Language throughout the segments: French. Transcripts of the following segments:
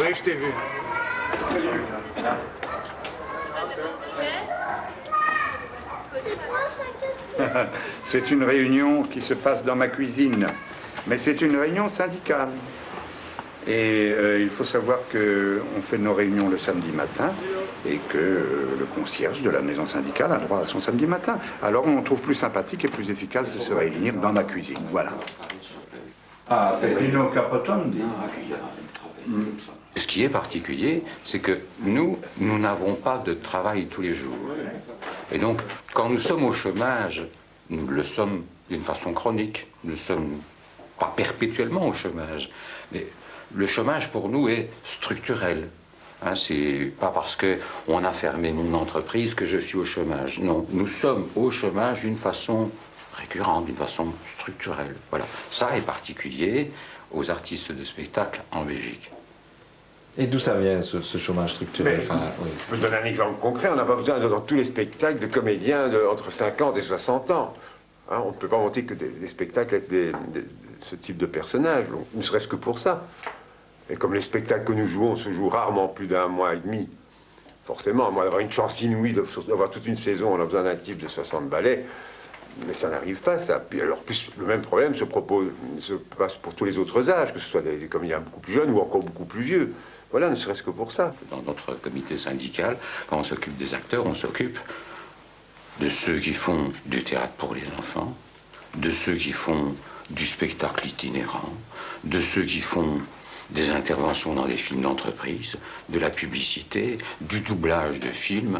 Oui, je t'ai vu. C'est une réunion qui se passe dans ma cuisine, mais c'est une réunion syndicale. Et il faut savoir qu'on fait nos réunions le samedi matin et que le concierge de la maison syndicale a droit à son samedi matin. Alors on trouve plus sympathique et plus efficace de se réunir dans ma cuisine. Voilà. Ah, Peppino Capotondi. Ce qui est particulier, c'est que nous n'avons pas de travail tous les jours. Et donc, quand nous sommes au chômage, nous le sommes d'une façon chronique. Nous ne sommes pas perpétuellement au chômage. Mais le chômage, pour nous, est structurel. Hein, c'est pas parce qu'on a fermé mon entreprise que je suis au chômage. Non, nous sommes au chômage d'une façon récurrente, d'une façon structurelle. Voilà. Ça est particulier aux artistes de spectacle en Belgique. Et d'où ça vient, ce chômage structurel? Oui. Je peux donner un exemple concret. On n'a pas besoin, dans tous les spectacles, de comédiens entre 50 et 60 ans. Hein, on ne peut pas monter que des spectacles avec ce type de personnages, ne serait-ce que pour ça. Et comme les spectacles que nous jouons se jouent rarement plus d'un mois et demi, forcément, moi, d'avoir une chance inouïe d'avoir toute une saison, on a besoin d'un type de 60 ballets, mais ça n'arrive pas, ça. Puis alors, plus le même problème se passe pour tous les autres âges, que ce soit des comédiens beaucoup plus jeunes ou encore beaucoup plus vieux. Voilà, ne serait-ce que pour ça. Dans notre comité syndical, quand on s'occupe des acteurs, on s'occupe de ceux qui font du théâtre pour les enfants, de ceux qui font du spectacle itinérant, de ceux qui font des interventions dans des films d'entreprise, de la publicité, du doublage de films,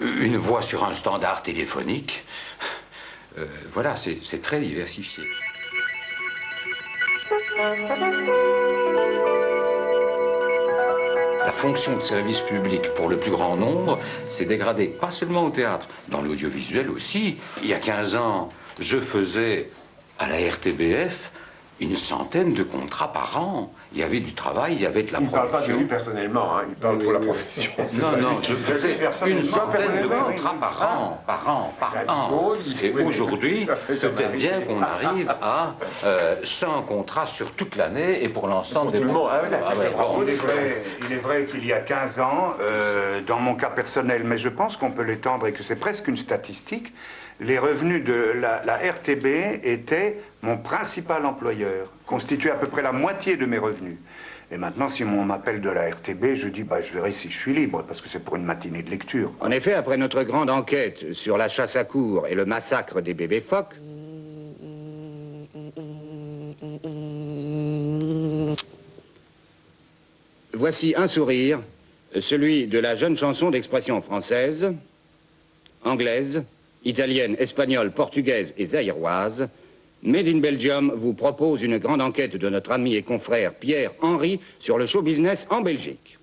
une voix sur un standard téléphonique. Voilà, c'est très diversifié. La fonction de service public pour le plus grand nombre s'est dégradée, pas seulement au théâtre, dans l'audiovisuel aussi. Il y a 15 ans, je faisais à la RTBF une centaine de contrats par an. Il y avait du travail, il y avait de la production. Il ne parle pas de lui personnellement, hein, il parle pour la profession. Non, je faisais une centaine de contrats par an. Et aujourd'hui, peut-être bien qu'on arrive à 100 contrats sur toute l'année et pour l'ensemble des monde. Il est vrai qu'il y a 15 ans, dans mon cas personnel, mais je pense qu'on peut l'étendre et que c'est presque une statistique, les revenus de la RTB étaient mon principal employeur, constituait à peu près la moitié de mes revenus. Et maintenant, si on m'appelle de la RTB, je dis, bah, je verrai si je suis libre, parce que c'est pour une matinée de lecture. En effet, après notre grande enquête sur la chasse à courre et le massacre des bébés phoques, voici un sourire, celui de la jeune chanson d'expression française, anglaise, italienne, espagnole, portugaise et zaïroise. Made in Belgium vous propose une grande enquête de notre ami et confrère Pierre-Henri sur le show business en Belgique.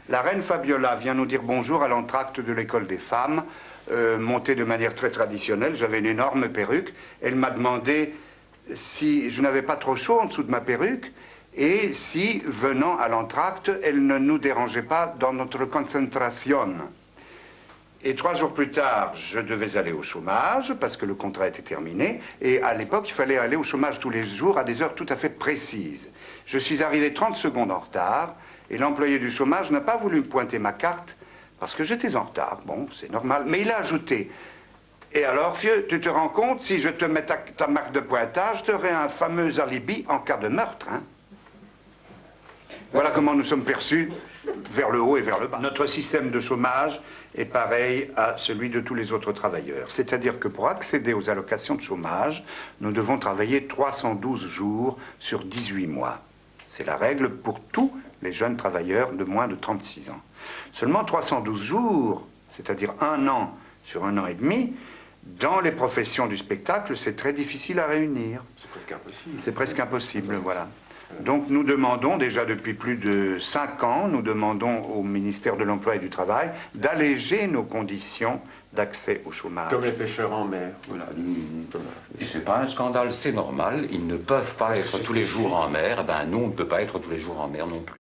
La reine Fabiola vient nous dire bonjour à l'entracte de l'école des femmes, montée de manière très traditionnelle. J'avais une énorme perruque. Elle m'a demandé si je n'avais pas trop chaud en dessous de ma perruque et si, venant à l'entracte, elle ne nous dérangeait pas dans notre concentration. Et 3 jours plus tard, je devais aller au chômage parce que le contrat était terminé. Et à l'époque, il fallait aller au chômage tous les jours à des heures tout à fait précises. Je suis arrivé 30 secondes en retard et l'employé du chômage n'a pas voulu me pointer ma carte parce que j'étais en retard. Bon, c'est normal. Mais il a ajouté, et alors, vieux, tu te rends compte, si je te mets ta marque de pointage, tu aurais un fameux alibi en cas de meurtre, hein? Voilà comment nous sommes perçus vers le haut et vers le bas. Notre système de chômage est pareil à celui de tous les autres travailleurs. C'est-à-dire que pour accéder aux allocations de chômage, nous devons travailler 312 jours sur 18 mois. C'est la règle pour tous les jeunes travailleurs de moins de 36 ans. Seulement 312 jours, c'est-à-dire 1 an sur 1 an et demi, dans les professions du spectacle, c'est très difficile à réunir. C'est presque impossible. C'est presque impossible, voilà. Donc nous demandons, déjà depuis plus de 5 ans, nous demandons au ministère de l'Emploi et du Travail d'alléger nos conditions d'accès au chômage. Comme les pêcheurs en mer. Voilà. Et c'est pas un scandale, c'est normal. Ils ne peuvent pas être tous les jours en mer. Ben nous, on ne peut pas être tous les jours en mer non plus.